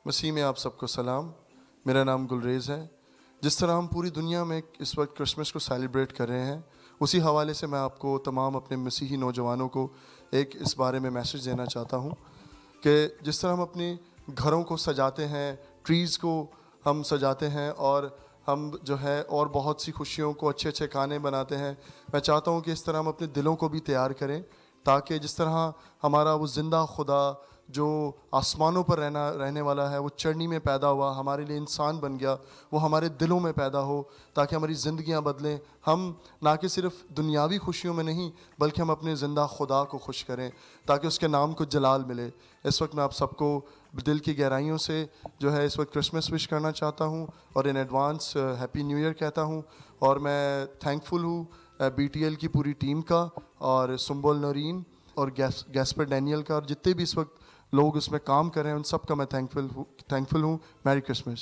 مسیح میں آپ سب کو سلام. میرا نام گلریز ہے. جس طرح ہم پوری دنیا میں اس وقت کرسمس کو سیلیبریٹ کر رہے ہیں، اسی حوالے سے میں آپ کو تمام اپنے مسیحی نوجوانوں کو ایک اس بارے میں میسج دینا چاہتا ہوں کہ جس طرح ہم اپنے گھروں کو سجاتے ہیں، ٹریز کو ہم سجاتے ہیں، اور ہم جو ہے اور بہت سی خوشیوں کو اچھے اچھے کھانے بناتے ہیں، میں چاہتا ہوں کہ اس طرح ہم اپنے دلوں کو بھی تیار کریں، تاکہ جس طرح ہمارا وہ زندہ خدا جو آسمانوں پر رہنے والا ہے، وہ چرنی میں پیدا ہوا، ہمارے لیے انسان بن گیا، وہ ہمارے دلوں میں پیدا ہو تاکہ ہماری زندگیاں بدلیں. ہم نہ کہ صرف دنیاوی خوشیوں میں نہیں، بلکہ ہم اپنے زندہ خدا کو خوش کریں تاکہ اس کے نام کو جلال ملے. اس وقت میں آپ سب کو دل کی گہرائیوں سے جو ہے اس وقت کرسمس وش کرنا چاہتا ہوں، اور in advance happy new year کہتا ہوں. اور میں تھینک فل ہوں بی ٹی ایل کی پوری ٹیم کا، اور سنبول نورین اور گیسپر ڈینیل کا، اور جتنے بھی اس وقت لوگ اس میں کام کر رہے ہیں ان سب کا میں تھینک فل ہوں. میری کرسمس.